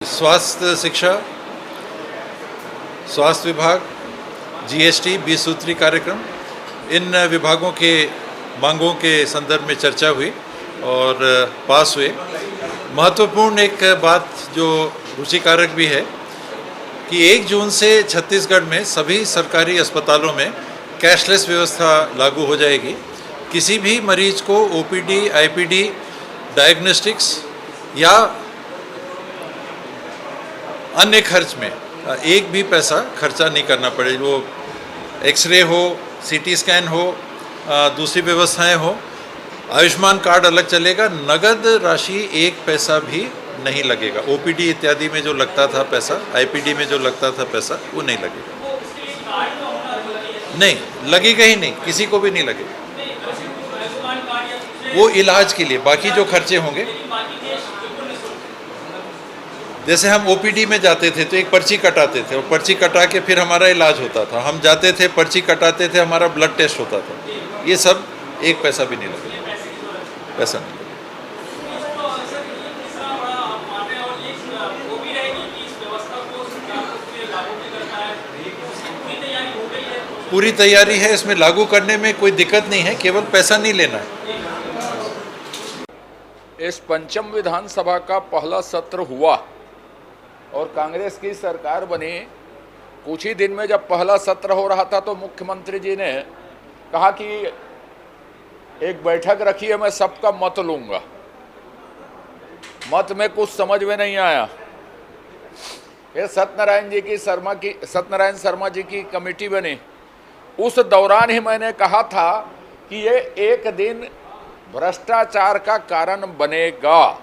स्वास्थ्य शिक्षा, स्वास्थ्य विभाग, जीएसटी, 20 सूत्री कार्यक्रम, इन विभागों के मांगों के संदर्भ में चर्चा हुई और पास हुए। महत्वपूर्ण एक बात जो रुचिकारक भी है कि 1 जून से छत्तीसगढ़ में सभी सरकारी अस्पतालों में कैशलेस व्यवस्था लागू हो जाएगी। किसी भी मरीज को ओपीडी, आईपीडी, डायग्नोस्टिक्स या अन्य खर्च में एक भी पैसा खर्चा नहीं करना पड़े। वो एक्सरे हो, सीटी स्कैन हो, दूसरी व्यवस्थाएं हो, आयुष्मान कार्ड अलग चलेगा, नगद राशि एक पैसा भी नहीं लगेगा। ओपीडी इत्यादि में जो लगता था पैसा, आईपीडी में जो लगता था पैसा, वो नहीं लगेगा। नहीं लगेगा ही नहीं, किसी को भी नहीं लगेगा। वो इलाज के लिए, बाकी जो खर्चे होंगे, जैसे हम ओपीडी में जाते थे तो एक पर्ची कटाते थे और पर्ची कटा के फिर हमारा इलाज होता था। हम जाते थे, पर्ची कटाते थे, हमारा ब्लड टेस्ट होता था। ये सब एक पैसा भी नहीं लगेगा, पैसा नहीं। पूरी तैयारी है, इसमें लागू करने में कोई दिक्कत नहीं है, केवल पैसा नहीं लेना है। इस पंचम विधानसभा का पहला सत्र हुआ और कांग्रेस की सरकार बनी। कुछ ही दिन में जब पहला सत्र हो रहा था तो मुख्यमंत्री जी ने कहा कि एक बैठक रखी है, मैं सबका मत लूंगा। मत में कुछ समझ में नहीं आया। फिर सत्यनारायण शर्मा जी की कमेटी बनी। उस दौरान ही मैंने कहा था कि ये एक दिन भ्रष्टाचार का कारण बनेगा।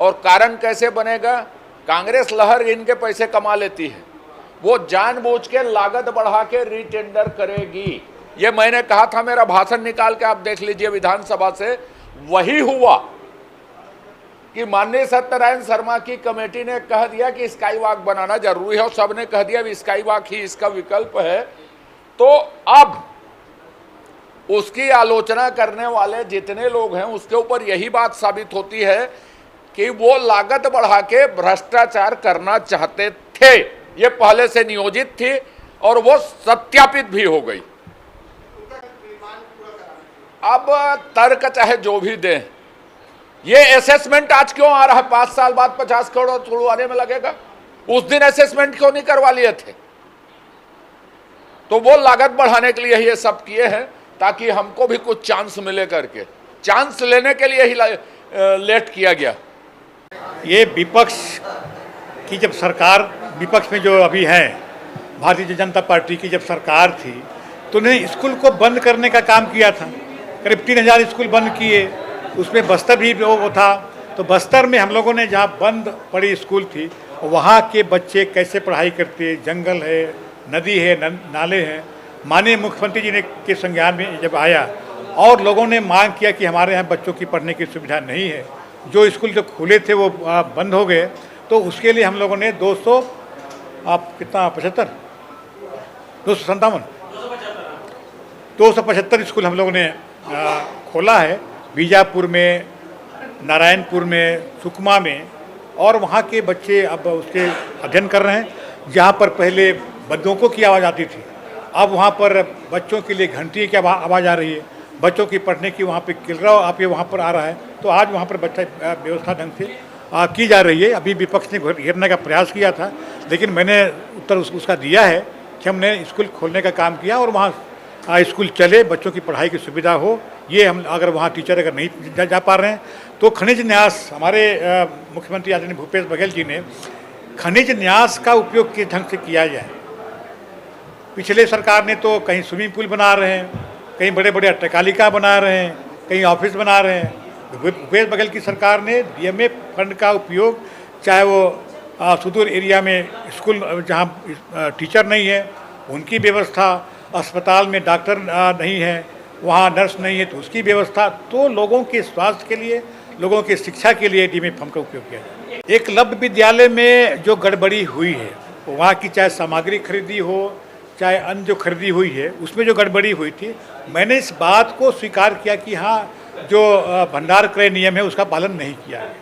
और कारण कैसे बनेगा? कांग्रेस लहर इनके पैसे कमा लेती है, वो जानबूझ के लागत बढ़ा के रीटेंडर करेगी। ये मैंने कहा था, मेरा भाषण निकाल के आप देख लीजिए विधानसभा से। वही हुआ कि माननीय सत्यनारायण शर्मा की कमेटी ने कह दिया कि स्काई वॉक बनाना जरूरी है और सबने कह दिया भी स्काई वॉक ही इसका विकल्प है। तो अब उसकी आलोचना करने वाले जितने लोग हैं उसके ऊपर यही बात साबित होती है कि वो लागत बढ़ा के भ्रष्टाचार करना चाहते थे। ये पहले से नियोजित थी और वो सत्यापित भी हो गई। अब तर्क चाहे जो भी दें, ये असेसमेंट आज क्यों आ रहा है? 5 साल बाद 50 करोड़ छुड़वाने में लगेगा। उस दिन असेसमेंट क्यों नहीं करवा लिए थे? तो वो लागत बढ़ाने के लिए ये सब किए हैं ताकि हमको भी कुछ चांस मिले करके। चांस लेने के लिए ही लेट किया गया। ये विपक्ष की जब सरकार, विपक्ष में जो अभी है भारतीय जनता पार्टी की जब सरकार थी तो उन्होंने स्कूल को बंद करने का काम किया था। करीब 3000 स्कूल बंद किए, उसमें बस्तर भी वो था। तो बस्तर में हम लोगों ने जहाँ बंद पड़ी स्कूल थी वहाँ के बच्चे कैसे पढ़ाई करते, जंगल है, नदी है, नाले हैं। माननीय मुख्यमंत्री जी ने के संज्ञान में जब आया और लोगों ने मांग किया कि हमारे यहाँ बच्चों की पढ़ने की सुविधा नहीं है, जो स्कूल जो खुले थे वो बंद हो गए, तो उसके लिए हम लोगों ने 275 स्कूल हम लोगों ने खोला है। बीजापुर में, नारायणपुर में, सुकमा में, और वहाँ के बच्चे अब उसके अध्ययन कर रहे हैं। जहाँ पर पहले बंदूकों की आवाज़ आती थी, अब वहाँ पर बच्चों के लिए घंटी की आवाज़ आ रही है। बच्चों की पढ़ने की वहाँ पे किलराव आप ये वहाँ पर आ रहा है। तो आज वहाँ पर बच्चा व्यवस्था ढंग से की जा रही है। अभी विपक्ष ने घेरने का प्रयास किया था, लेकिन मैंने उत्तर उसका दिया है कि हमने स्कूल खोलने का काम किया और वहाँ स्कूल चले, बच्चों की पढ़ाई की सुविधा हो। ये हम अगर वहाँ टीचर अगर नहीं जा पा रहे हैं तो खनिज न्यास, हमारे मुख्यमंत्री आदरणीय भूपेश बघेल जी ने खनिज न्यास का उपयोग किस ढंग से किया जाए। पिछले सरकार ने तो कहीं स्विमिंग पूल बना रहे हैं, कहीं बड़े बड़े अट्टालिका बना रहे हैं, कहीं ऑफिस बना रहे हैं। भूपेश बघेल की सरकार ने डीएमए फंड का उपयोग, चाहे वो सुदूर एरिया में स्कूल जहाँ टीचर नहीं है उनकी व्यवस्था, अस्पताल में डॉक्टर नहीं है, वहाँ नर्स नहीं है तो उसकी व्यवस्था, तो लोगों के स्वास्थ्य के लिए, लोगों की शिक्षा के लिए डीएमए फंड का उपयोग किया जाए। एकलव्य विद्यालय में जो गड़बड़ी हुई है, वहाँ की चाहे सामग्री खरीदी हो, चाहे अन्य जो खरीदी हुई है, उसमें जो गड़बड़ी हुई थी, मैंने इस बात को स्वीकार किया कि हाँ, जो भंडार क्रय नियम है उसका पालन नहीं किया है।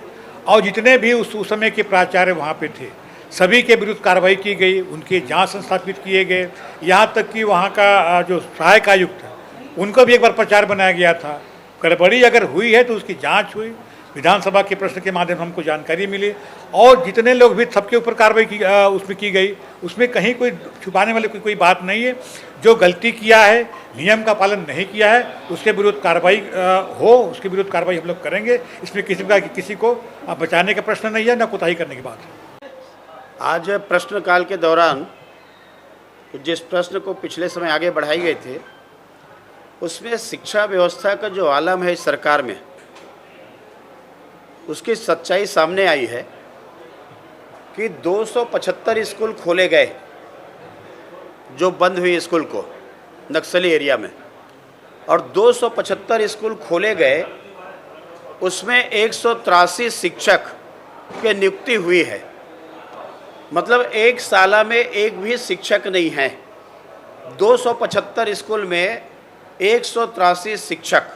और जितने भी उस समय के प्राचार्य वहाँ पे थे सभी के विरुद्ध कार्रवाई की गई, उनके जांच संस्थापित किए गए। यहाँ तक कि वहाँ का जो सहायक आयुक्त है उनको भी एक बार प्रचार बनाया गया था। गड़बड़ी अगर हुई है तो उसकी जांच हुई, विधानसभा के प्रश्न के माध्यम से हमको जानकारी मिली और जितने लोग भी सबके ऊपर कार्रवाई की उसमें की गई। उसमें कहीं कोई छुपाने वाली कोई बात नहीं है। जो गलती किया है, नियम का पालन नहीं किया है, उसके विरुद्ध कार्रवाई उसके विरुद्ध कार्रवाई हम लोग करेंगे। इसमें किसी प्रकार की किसी को बचाने का प्रश्न नहीं है, न कोताही करने की बात है। आज प्रश्नकाल के दौरान जिस प्रश्न को पिछले समय आगे बढ़ाई गए थे उसमें शिक्षा व्यवस्था का जो आलम है इस सरकार में, उसकी सच्चाई सामने आई है कि 275 स्कूल खोले गए जो बंद हुई स्कूल को नक्सली एरिया में, और 275 स्कूल खोले गए उसमें 183 शिक्षक की नियुक्ति हुई है। मतलब एक साल में एक भी शिक्षक नहीं है। 275 स्कूल में 183 शिक्षक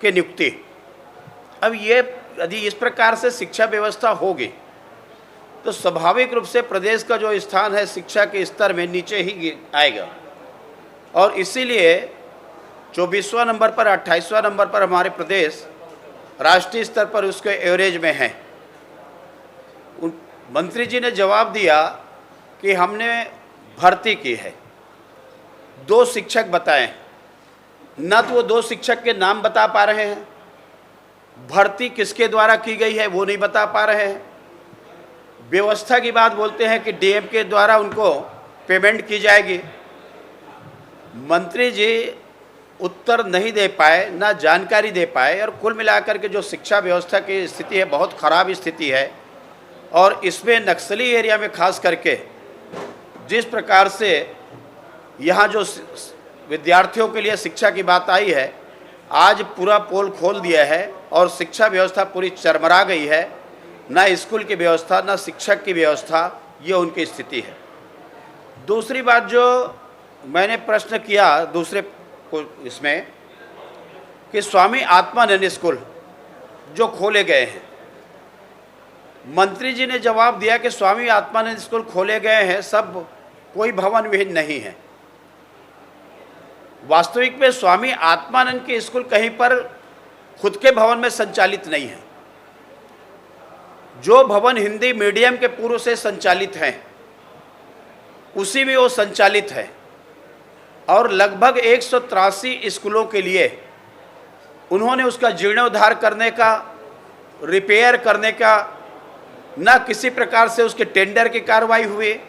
की नियुक्ति। अब ये यदि इस प्रकार से शिक्षा व्यवस्था होगी तो स्वाभाविक रूप से प्रदेश का जो स्थान है शिक्षा के स्तर में नीचे ही आएगा, और इसीलिए 24वां नंबर पर 28वां नंबर पर हमारे प्रदेश राष्ट्रीय स्तर पर उसके एवरेज में है। मंत्री जी ने जवाब दिया कि हमने भर्ती की है, 2 शिक्षक बताएं, न तो वो 2 शिक्षक के नाम बता पा रहे हैं, भर्ती किसके द्वारा की गई है वो नहीं बता पा रहे हैं। व्यवस्था की बात बोलते हैं कि डीएम के द्वारा उनको पेमेंट की जाएगी। मंत्री जी उत्तर नहीं दे पाए, ना जानकारी दे पाए, और कुल मिलाकर के जो शिक्षा व्यवस्था की स्थिति है बहुत ख़राब स्थिति है। और इसमें नक्सली एरिया में खास करके जिस प्रकार से यहाँ जो विद्यार्थियों के लिए शिक्षा की बात आई है, आज पूरा पोल खोल दिया है और शिक्षा व्यवस्था पूरी चरमरा गई है। ना स्कूल की व्यवस्था, ना शिक्षक की व्यवस्था, ये उनकी स्थिति है। दूसरी बात जो मैंने प्रश्न किया दूसरे को इसमें कि स्वामी आत्मानंद स्कूल जो खोले गए हैं, मंत्री जी ने जवाब दिया कि स्वामी आत्मानंद स्कूल खोले गए हैं, सब कोई भवन विहीन नहीं है। वास्तविक में स्वामी आत्मानंद के स्कूल कहीं पर खुद के भवन में संचालित नहीं है। जो भवन हिंदी मीडियम के पूर्व से संचालित हैं उसी में वो संचालित है, और लगभग 183 स्कूलों के लिए उन्होंने उसका जीर्णोद्धार करने का, रिपेयर करने का, ना किसी प्रकार से उसके टेंडर की कार्रवाई हुई,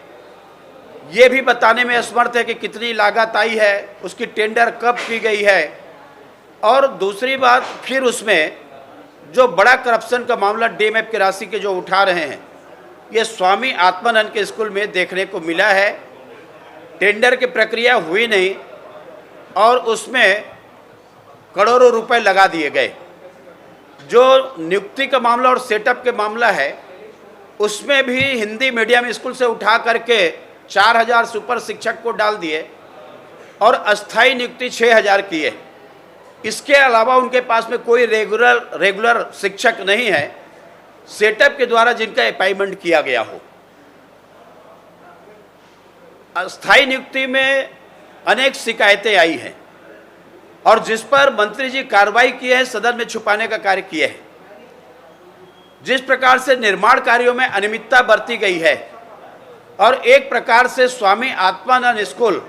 ये भी बताने में असमर्थ है कि कितनी लागत आई है, उसकी टेंडर कब की गई है। और दूसरी बात, फिर उसमें जो बड़ा करप्शन का मामला डीएमएफ की राशि के जो उठा रहे हैं, ये स्वामी आत्मानंद के स्कूल में देखने को मिला है। टेंडर की प्रक्रिया हुई नहीं और उसमें करोड़ों रुपए लगा दिए गए। जो नियुक्ति का मामला और सेटअप के मामला है उसमें भी हिंदी मीडियम स्कूल से उठा करके 4000 सुपर शिक्षक को डाल दिए और अस्थाई नियुक्ति 6000 किए। इसके अलावा उनके पास में कोई रेगुलर शिक्षक नहीं है सेटअप के द्वारा जिनका अपॉइंटमेंट किया गया हो। अस्थाई नियुक्ति में अनेक शिकायतें आई हैं और जिस पर मंत्री जी कार्रवाई किए हैं, सदन में छुपाने का कार्य किए हैं। जिस प्रकार से निर्माण कार्यों में अनियमितता बरती गई है और एक प्रकार से स्वामी आत्मानंद स्कूल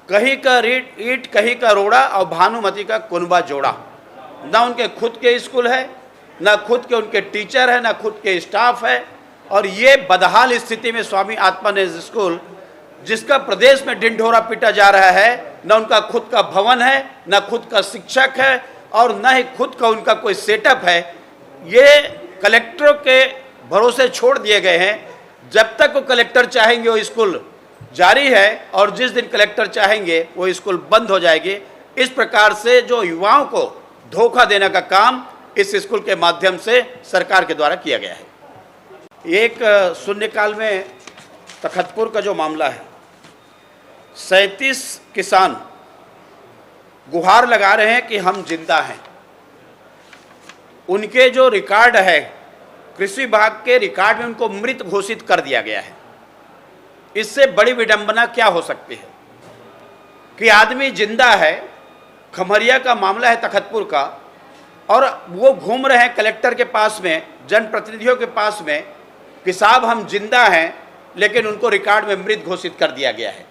कहीं का ईंट कहीं का रोड़ा और भानुमति का कुनबा जोड़ा। ना उनके खुद के स्कूल है, ना खुद के उनके टीचर है, ना खुद के स्टाफ है, और ये बदहाल स्थिति में स्वामी आत्मानंद स्कूल जिसका प्रदेश में ढिंढोरा पीटा जा रहा है, न उनका खुद का भवन है, न खुद का शिक्षक है, और न ही खुद का उनका कोई सेटअप है। ये कलेक्टरों के भरोसे छोड़ दिए गए हैं। जब तक वो कलेक्टर चाहेंगे वो स्कूल जारी है, और जिस दिन कलेक्टर चाहेंगे वो स्कूल बंद हो जाएगी। इस प्रकार से जो युवाओं को धोखा देने का काम इस स्कूल के माध्यम से सरकार के द्वारा किया गया है। एक शून्यकाल में तखतपुर का जो मामला है, 37 किसान गुहार लगा रहे हैं कि हम जिंदा हैं। उनके जो रिकॉर्ड है कृषि विभाग के रिकॉर्ड में उनको मृत घोषित कर दिया गया है। इससे बड़ी विडंबना क्या हो सकती है कि आदमी जिंदा है, खमरिया का मामला है तखतपुर का, और वो घूम रहे हैं कलेक्टर के पास में, जनप्रतिनिधियों के पास में कि साहब हम जिंदा हैं, लेकिन उनको रिकॉर्ड में मृत घोषित कर दिया गया है।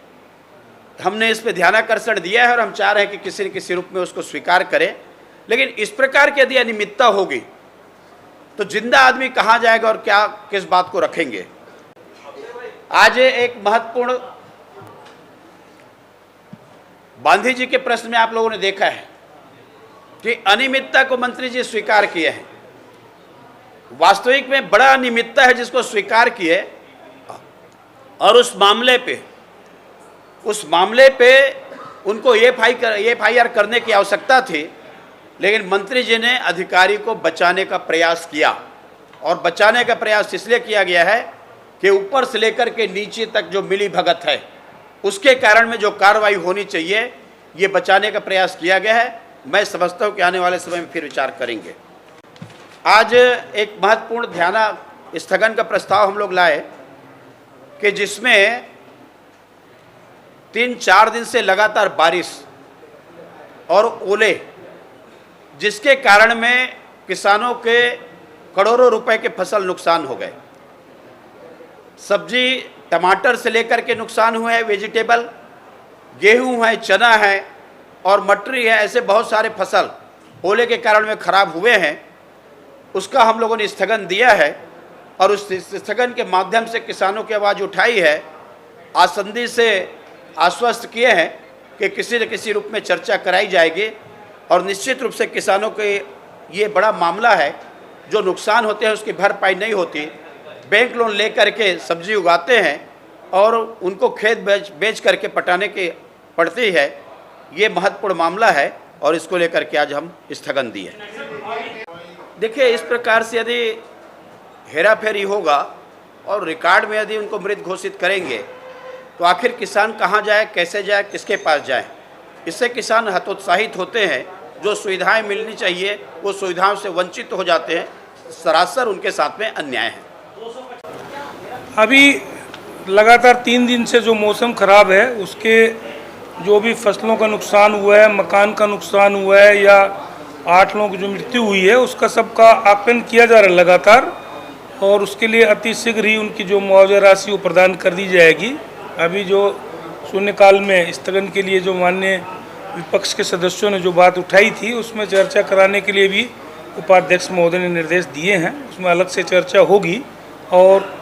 हमने इस पर ध्यानाकर्षण दिया है और हम चाह रहे हैं कि किसी न किसी रूप में उसको स्वीकार करें। लेकिन इस प्रकार की यदि अनियमितता होगी तो जिंदा आदमी कहाँ जाएगा और क्या किस बात को रखेंगे। आज एक महत्वपूर्ण गांधी जी के प्रश्न में आप लोगों ने देखा है कि अनियमितता को मंत्री जी स्वीकार किए हैं। वास्तविक में बड़ा अनियमितता है जिसको स्वीकार किए, और उस मामले पे उनको एफआईआर करने की आवश्यकता थी, लेकिन मंत्री जी ने अधिकारी को बचाने का प्रयास किया। और बचाने का प्रयास इसलिए किया गया है कि ऊपर से लेकर के नीचे तक जो मिली भगत है उसके कारण में जो कार्रवाई होनी चाहिए, ये बचाने का प्रयास किया गया है। मैं समझता हूँ कि आने वाले समय में फिर विचार करेंगे। आज एक महत्वपूर्ण ध्यान स्थगन का प्रस्ताव हम लोग लाए कि जिसमें 3-4 दिन से लगातार बारिश और ओले, जिसके कारण में किसानों के करोड़ों रुपए के फसल नुकसान हो गए। सब्जी टमाटर से लेकर के नुकसान हुए हैं, वेजिटेबल, गेहूं है, चना है और मटरी है, ऐसे बहुत सारे फसल ओले के कारण में खराब हुए हैं। उसका हम लोगों ने स्थगन दिया है और उस स्थगन के माध्यम से किसानों की आवाज़ उठाई है, आसंदी से आश्वस्त किए हैं कि किसी न किसी रूप में चर्चा कराई जाएगी। और निश्चित रूप से किसानों के ये बड़ा मामला है, जो नुकसान होते हैं उसकी भरपाई नहीं होती। बैंक लोन ले करके सब्जी उगाते हैं और उनको खेत बेच करके पटाने की पड़ती है। ये महत्वपूर्ण मामला है और इसको लेकर के आज हम स्थगन दिए। देखिए, इस प्रकार से यदि हेराफेरी होगा और रिकॉर्ड में यदि उनको मृत घोषित करेंगे तो आखिर किसान कहाँ जाए, कैसे जाए, किसके पास जाए। इससे किसान हतोत्साहित होते हैं। जो सुविधाएं मिलनी चाहिए वो सुविधाओं से वंचित हो जाते हैं। सरासर उनके साथ में अन्याय है। अभी लगातार 3 दिन से जो मौसम खराब है, उसके जो भी फसलों का नुकसान हुआ है, मकान का नुकसान हुआ है या 8 लोगों की जो मृत्यु हुई है, उसका सबका आकलन किया जा रहा है लगातार, और उसके लिए अति शीघ्र ही उनकी जो मुआवजा राशि वो प्रदान कर दी जाएगी। अभी जो शून्यकाल में स्थगन के लिए जो माननीय विपक्ष के सदस्यों ने जो बात उठाई थी, उसमें चर्चा कराने के लिए भी उपाध्यक्ष महोदय ने निर्देश दिए हैं। उसमें अलग से चर्चा होगी और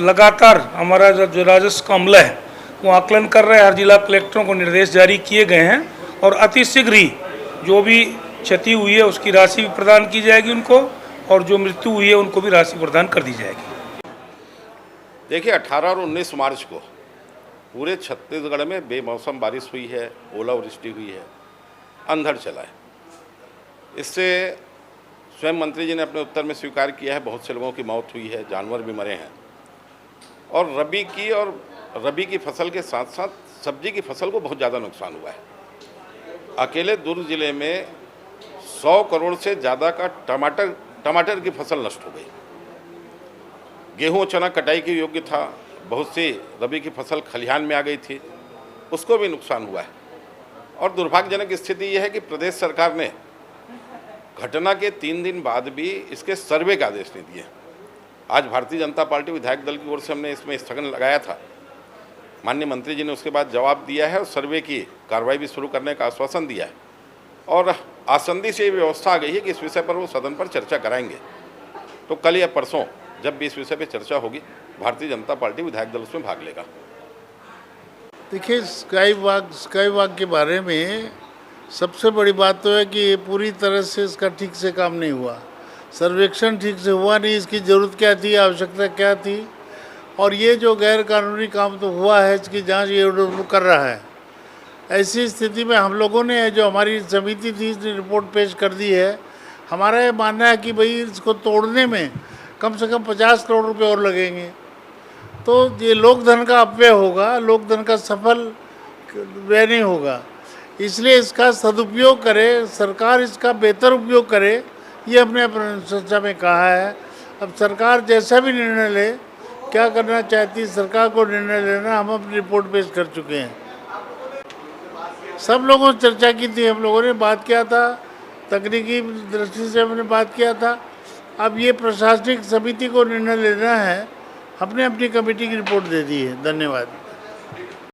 लगातार हमारा जो राजस्व का अमला है वो आकलन कर रहे हैं। हर जिला कलेक्टरों को निर्देश जारी किए गए हैं और अति शीघ्र ही जो भी क्षति हुई है उसकी राशि भी प्रदान की जाएगी उनको, और जो मृत्यु हुई है उनको भी राशि प्रदान कर दी जाएगी। देखिए, 18 और 19 मार्च को पूरे छत्तीसगढ़ में बेमौसम बारिश हुई है, ओलावृष्टि हुई है, अंधड़ चला है। इससे स्वयं मंत्री जी ने अपने उत्तर में स्वीकार किया है, बहुत से लोगों की मौत हुई है, जानवर भी मरे हैं। और रबी की फसल के साथ साथ सब्जी की फसल को बहुत ज़्यादा नुकसान हुआ है। अकेले दुर्ग जिले में 100 करोड़ से ज़्यादा का टमाटर की फसल नष्ट हो गई। गेहूं चना कटाई के योग्य था, बहुत सी रबी की फसल खलिहान में आ गई थी, उसको भी नुकसान हुआ है। और दुर्भाग्यजनक स्थिति यह है कि प्रदेश सरकार ने घटना के 3 दिन बाद भी इसके सर्वे का आदेश नहीं दिए। आज भारतीय जनता पार्टी विधायक दल की ओर से हमने इसमें स्थगन लगाया था। माननीय मंत्री जी ने उसके बाद जवाब दिया है और सर्वे की कार्रवाई भी शुरू करने का आश्वासन दिया है। और आसंदी से ये व्यवस्था आ गई है कि इस विषय पर वो सदन पर चर्चा कराएंगे। तो कल या परसों जब भी इस विषय पर चर्चा होगी, भारतीय जनता पार्टी विधायक दल उसमें भाग लेगा। देखिए, स्काई वॉक के बारे में सबसे बड़ी बात तो है कि ये पूरी तरह से इसका ठीक से काम नहीं हुआ, सर्वेक्षण ठीक से हुआ नहीं। इसकी ज़रूरत क्या थी, आवश्यकता क्या थी, और ये जो गैर कानूनी काम तो हुआ है, इसकी जांच ये कर रहा है। ऐसी स्थिति में हम लोगों ने, जो हमारी समिति थी, इसने रिपोर्ट पेश कर दी है। हमारा ये मानना है कि भाई इसको तोड़ने में कम से कम 50 करोड़ रुपए और लगेंगे। तो ये लोकधन का अपव्यय होगा, लोकधन का सफल व्यय नहीं होगा। इसलिए इसका सदुपयोग करे सरकार, इसका बेहतर उपयोग करे, ये हमने अपने चर्चा में कहा है। अब सरकार जैसा भी निर्णय ले, क्या करना चाहती है सरकार को निर्णय लेना, हम अपनी रिपोर्ट पेश कर चुके हैं। सब लोगों से चर्चा की थी, हम लोगों ने बात किया था, तकनीकी दृष्टि से हमने बात किया था। अब ये प्रशासनिक समिति को निर्णय लेना है, हमने अपनी कमेटी की रिपोर्ट दे दी है। धन्यवाद।